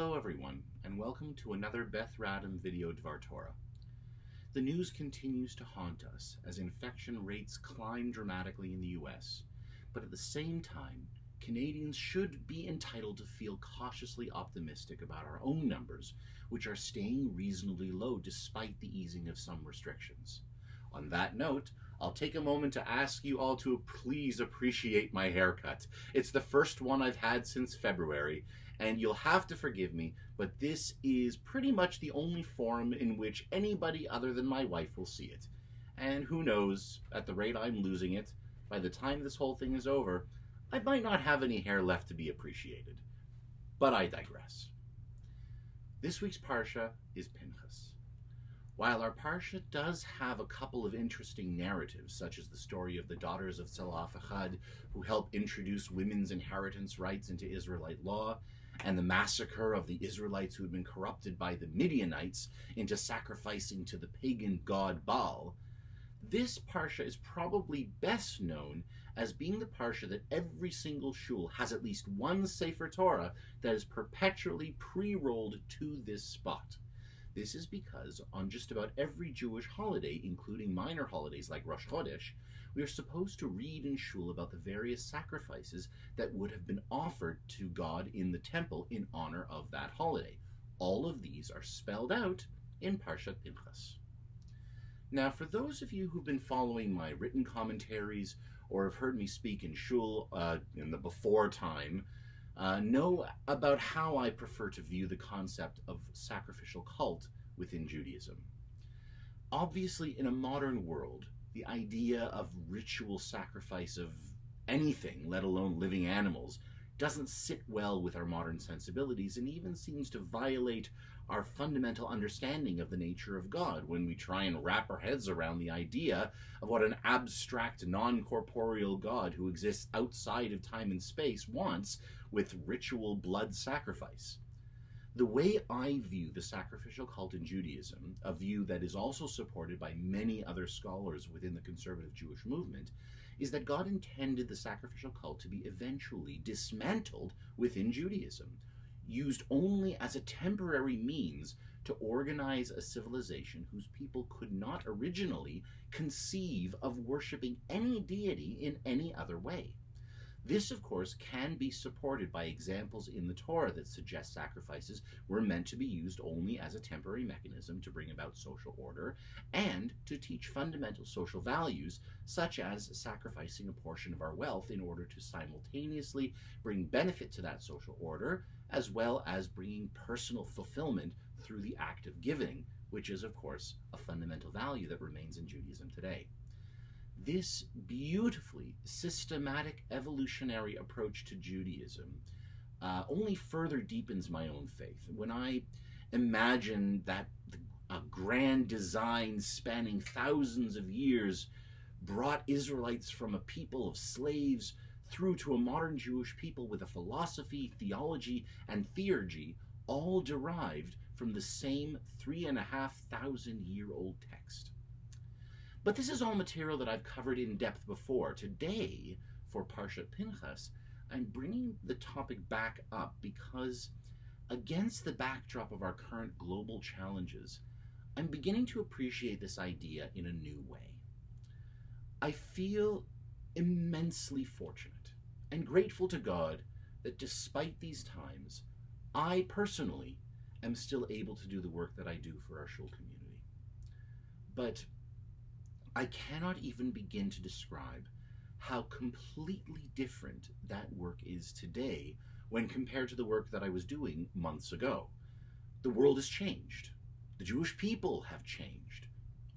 Hello everyone, and welcome to another Beth Radham video Dvar Torah. The news continues to haunt us as infection rates climb dramatically in the US, but at the same time, Canadians should be entitled to feel cautiously optimistic about our own numbers, which are staying reasonably low despite the easing of some restrictions. On that note, I'll take a moment to ask you all to please appreciate my haircut. It's the first one I've had since February, and you'll have to forgive me, but this is pretty much the only forum in which anybody other than my wife will see it. And who knows, at the rate I'm losing it, by the time this whole thing is over, I might not have any hair left to be appreciated. But I digress. This week's parsha is Pinchas. While our parsha does have a couple of interesting narratives, such as the story of the daughters of Tzalaf who helped introduce women's inheritance rights into Israelite law, and the massacre of the Israelites who had been corrupted by the Midianites into sacrificing to the pagan god Baal, this parsha is probably best known as being the parsha that every single shul has at least one Sefer Torah that is perpetually pre-rolled to this spot. This is because on just about every Jewish holiday, including minor holidays like Rosh Chodesh, we are supposed to read in shul about the various sacrifices that would have been offered to God in the temple in honor of that holiday. All of these are spelled out in Parshat Pinchas. Now, for those of you who've been following my written commentaries or have heard me speak in shul in the before time, know about how I prefer to view the concept of sacrificial cult within Judaism. Obviously, in a modern world, the idea of ritual sacrifice of anything, let alone living animals, doesn't sit well with our modern sensibilities and even seems to violate our fundamental understanding of the nature of God when we try and wrap our heads around the idea of what an abstract, non-corporeal God who exists outside of time and space wants with ritual blood sacrifice. The way I view the sacrificial cult in Judaism, a view that is also supported by many other scholars within the conservative Jewish movement, is that God intended the sacrificial cult to be eventually dismantled within Judaism, used only as a temporary means to organize a civilization whose people could not originally conceive of worshiping any deity in any other way. This, of course, can be supported by examples in the Torah that suggest sacrifices were meant to be used only as a temporary mechanism to bring about social order and to teach fundamental social values, such as sacrificing a portion of our wealth in order to simultaneously bring benefit to that social order, as well as bringing personal fulfillment through the act of giving, which is, of course, a fundamental value that remains in Judaism today. This beautifully systematic evolutionary approach to Judaism only further deepens my own faith. When I imagine that a grand design spanning thousands of years brought Israelites from a people of slaves through to a modern Jewish people with a philosophy, theology, and theurgy, all derived from the same 3,500-year-old text. But this is all material that I've covered in depth before. Today, for Parshat Pinchas, I'm bringing the topic back up because, against the backdrop of our current global challenges, I'm beginning to appreciate this idea in a new way. I feel immensely fortunate and grateful to God that despite these times, I personally am still able to do the work that I do for our shul community. But I cannot even begin to describe how completely different that work is today when compared to the work that I was doing months ago. The world has changed. The Jewish people have changed.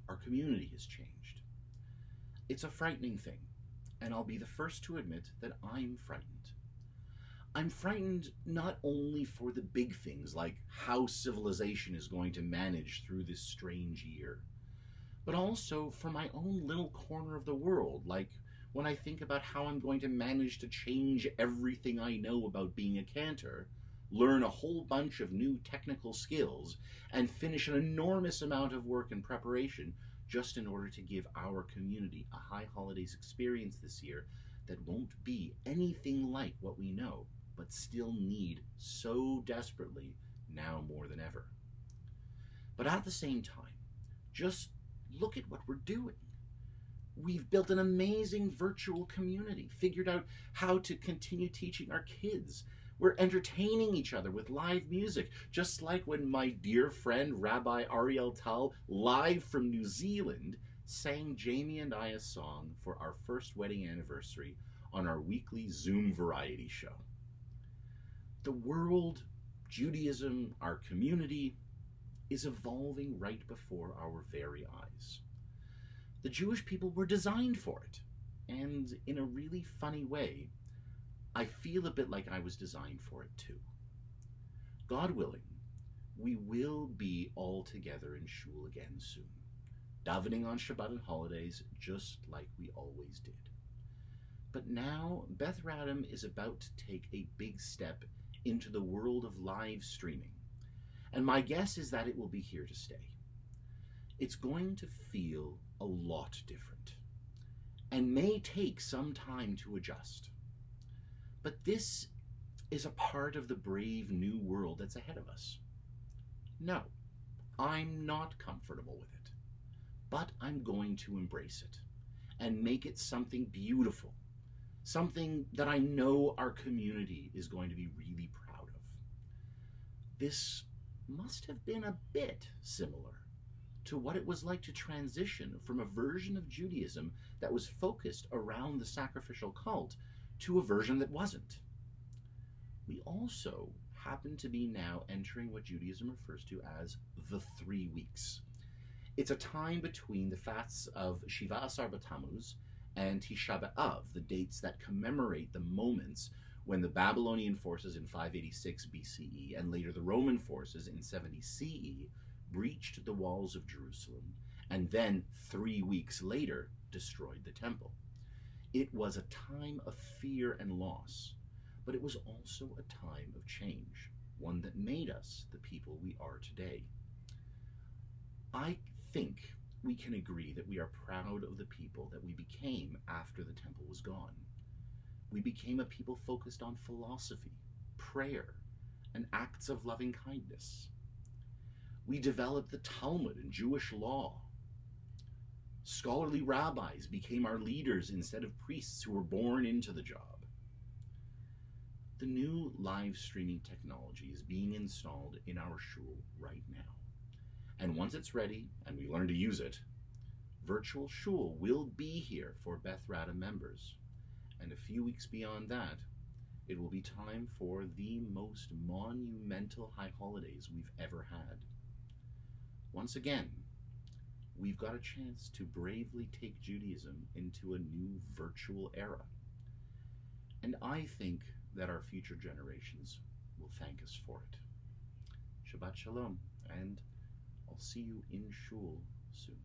Our community has changed. It's a frightening thing, and I'll be the first to admit that I'm frightened. I'm frightened not only for the big things like how civilization is going to manage through this strange year, but also for my own little corner of the world, like when I think about how I'm going to manage to change everything I know about being a cantor, learn a whole bunch of new technical skills, and finish an enormous amount of work and preparation just in order to give our community a high holidays experience this year that won't be anything like what we know, but still need so desperately now more than ever. But at the same time, just look at what we're doing. We've built an amazing virtual community, figured out how to continue teaching our kids. We're entertaining each other with live music, just like when my dear friend Rabbi Ariel Tal, live from New Zealand, sang Jamie and I a song for our first wedding anniversary on our weekly Zoom variety show. The world, Judaism, our community, is evolving right before our very eyes. The Jewish people were designed for it, and in a really funny way, I feel a bit like I was designed for it too. God willing, we will be all together in shul again soon, davening on Shabbat and holidays just like we always did. But now Beth Radham is about to take a big step into the world of live streaming, and my guess is that it will be here to stay. It's going to feel a lot different, and may take some time to adjust. But this is a part of the brave new world that's ahead of us. No, I'm not comfortable with it, but I'm going to embrace it and make it something beautiful, something that I know our community is going to be really proud of. This must have been a bit similar to what it was like to transition from a version of Judaism that was focused around the sacrificial cult to a version that wasn't. We also happen to be now entering what Judaism refers to as the 3 weeks. It's a time between the fasts of Shiva Asar B'Tammuz and Tisha B'Av, the dates that commemorate the moments when the Babylonian forces in 586 BCE and later the Roman forces in 70 CE breached the walls of Jerusalem and then 3 weeks later destroyed the temple. It was a time of fear and loss, but it was also a time of change, one that made us the people we are today. I think we can agree that we are proud of the people that we became after the temple was gone. We became a people focused on philosophy, prayer, and acts of loving kindness. We developed the Talmud and Jewish law. Scholarly rabbis became our leaders instead of priests who were born into the job. The new live streaming technology is being installed in our shul right now. And once it's ready and we learn to use it, virtual shul will be here for Beth Radham members. And a few weeks beyond that, it will be time for the most monumental high holidays we've ever had. Once again, we've got a chance to bravely take Judaism into a new virtual era. And I think that our future generations will thank us for it. Shabbat Shalom, and I'll see you in shul soon.